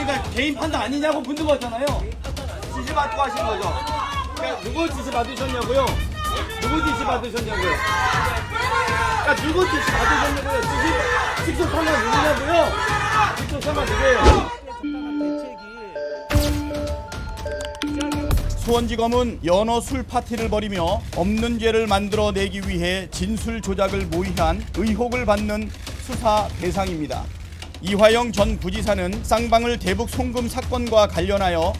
그러니까 개인 판단 아니냐고 묻는 거잖아요. 지시 받고 하신 거죠. 그러니까 누구 지시 받으셨냐고요? 누구 지시 받으셨냐고요? 그러니까 누구 지시 받으셨냐고요? 지시 직접 상관 누구냐고요? 직접 상관 누구예요? 수원지검은 연어 술 파티를 벌이며 없는 죄를 만들어내기 위해 진술 조작을 모의한 의혹을 받는 수사 대상입니다. 이화영 전 부지사는 쌍방울 대북 송금 사건과 관련하여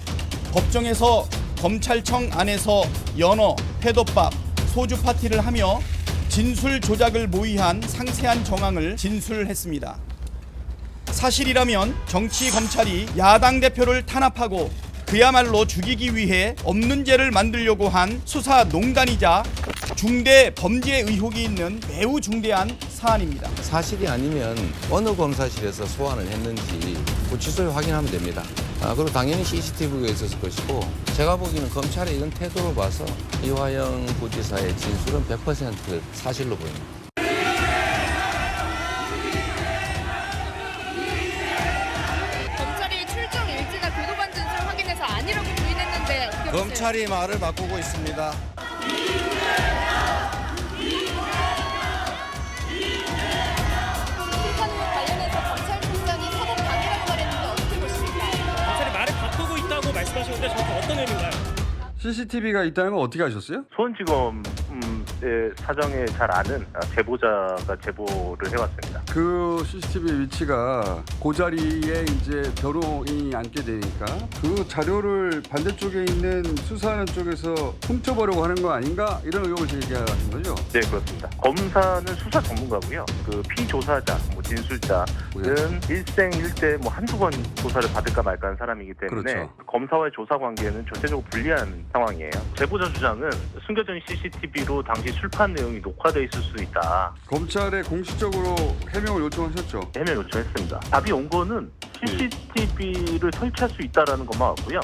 법정에서 검찰청 안에서 연어, 회덮밥, 소주 파티를 하며 진술 조작을 모의한 상세한 정황을 진술했습니다. 사실이라면 정치 검찰이 야당 대표를 탄압하고 그야말로 죽이기 위해 없는 죄를 만들려고 한 수사 농단이자 중대 범죄 의혹이 있는 매우 중대한 사안입니다. 사실이 아니면 어느 검사실에서 소환을 했는지 구치소에 확인하면 됩니다. 그리고 당연히 CCTV가 있었을 것이고 제가 보기에는 검찰의 이런 태도를 봐서 이화영 부지사의 진술은 100% 사실로 보입니다. 검찰이 출정 일지나 교도관 진술 확인해서 아니라고 부인했는데 어떻게 보세요? 검찰이 말을 바꾸고 있습니다. 북한 의혹 관련해서 검찰총장이 사법 방해라고 말했는데 어떻게 보십니까? 검찰이 말을 바꾸고 있다고 말씀하셨는데 정확히 어떤 의미인가요? CCTV가 있다는 건 어떻게 아셨어요? 수원지검의 사정에 잘 아는 제보자가 제보를 해왔습니다. 그 CCTV 위치가 그 자리에 이제 변호인이 앉게 되니까 그 자료를 반대쪽에 있는 수사하는 쪽에서 훔쳐보려고 하는 거 아닌가 이런 의혹을 제기하신 거죠? 네, 그렇습니다. 검사는 수사 전문가고요. 그 피조사자, 진술자는 일생일대 한두 번 조사를 받을까 말까 하는 사람이기 때문에 그렇죠. 검사와의 조사 관계는 절대적으로 불리한 상황이에요. 제보자 주장은 숨겨진 CCTV로 당시 술판 내용이 녹화돼 있을 수 있다. 검찰에 공식적으로 해명을 요청하셨죠? 해명 요청했습니다. 답이 온 거는 CCTV를 설치할 수 있다라는 것만 왔고요.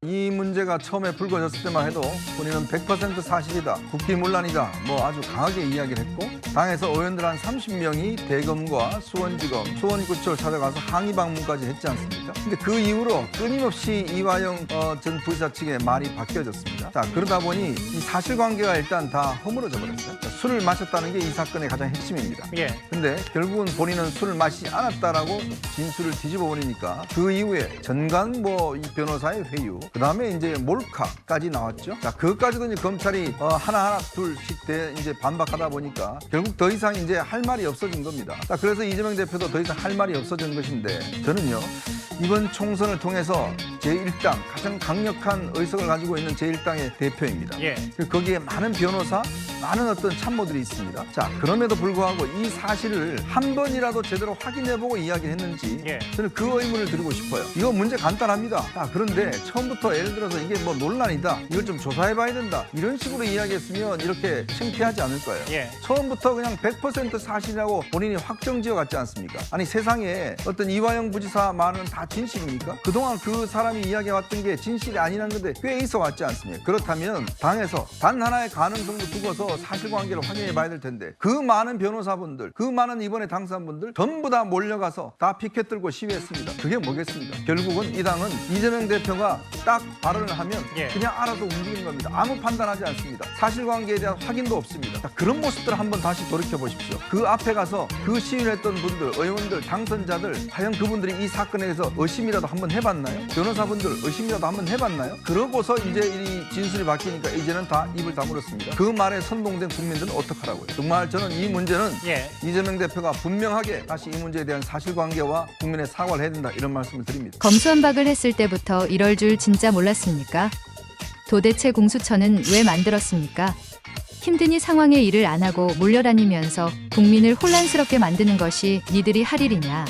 이 문제가 처음에 불거졌을 때만 해도 본인은 100% 사실이다, 국기문란이다 아주 강하게 이야기를 했고 당에서 의원들 한 30명이 대검과 수원지검, 수원구청을 찾아가서 항의 방문까지 했지 않습니까? 근데 그 이후로 끊임없이 이화영 전 부지사 측의 말이 바뀌어졌습니다. 자, 그러다 보니 이 사실관계가 일단 다 허물어져 버렸어요. 술을 마셨다는 게 이 사건의 가장 핵심입니다. 예. 근데 결국은 본인은 술을 마시지 않았다라고 진술을 뒤집어 버리니까 그 이후에 전광모 이 변호사의 회유, 그 다음에 이제 몰카까지 나왔죠. 자, 그것까지도 이제 검찰이 하나하나 둘씩 이제 반박하다 보니까 결국 더 이상 이제 할 말이 없어진 겁니다. 자, 그래서 이재명 대표도 더 이상 할 말이 없어진 것인데 저는요, 이번 총선을 통해서 제1당 가장 강력한 의석을 가지고 있는 제1당의 대표입니다. 예. 거기에 많은 변호사, 많은 어떤 참모들이 있습니다. 자, 그럼에도 불구하고 이 사실을 한 번이라도 제대로 확인해보고 이야기를 했는지 예. 저는 그 의문을 드리고 싶어요. 이거 문제 간단합니다. 자, 그런데 처음부터 예를 들어서 이게 논란이다, 이걸 좀 조사해봐야 된다, 이런 식으로 이야기했으면 이렇게 창피하지 않을 거예요. 예. 처음부터 그냥 100% 사실이라고 본인이 확정지어 갔지 않습니까? 아니, 세상에 어떤 이화영 부지사 말은 다 진실입니까? 그동안 그 사람이 이야기해왔던 게 진실이 아니라는 건데 꽤 있어 왔지 않습니까? 그렇다면 당에서 단 하나의 가능성도 두고서 사실관계를 확인해 봐야 될 텐데 그 많은 변호사분들, 그 많은 이번에 당사분들 전부 다 몰려가서 다 피켓 들고 시위했습니다. 그게 뭐겠습니까? 결국은 이 당은 이재명 대표가 딱 발언을 하면 예. 그냥 알아서 움직이는 겁니다. 아무 판단하지 않습니다. 사실관계에 대한 확인도 없습니다. 자, 그런 모습들 한번 다시 돌이켜 보십시오. 그 앞에 가서 그 시위를 했던 분들, 의원들, 당선자들, 과연 그분들이 이 사건에 대해서 의심이라도 한번 해봤나요? 변호사분들 의심이라도 한번 해봤나요? 그러고서 이제 이 진술이 바뀌니까 이제는 다 입을 다물었습니다. 그 말에 선동된 국민들은 어떡하라고요? 정말 저는 이 문제는 예. 이재명 대표가 분명하게 다시 이 문제에 대한 사실관계와 국민의 사과를 해야 된다, 이런 말씀을 드립니다. 검수완박을 했을 때부터 이럴 줄 진짜 몰랐습니까? 도대체 공수처는 왜 만들었습니까? 힘드니 상황의 일을 안 하고 몰려다니면서 국민을 혼란스럽게 만드는 것이 니들이 할 일이냐?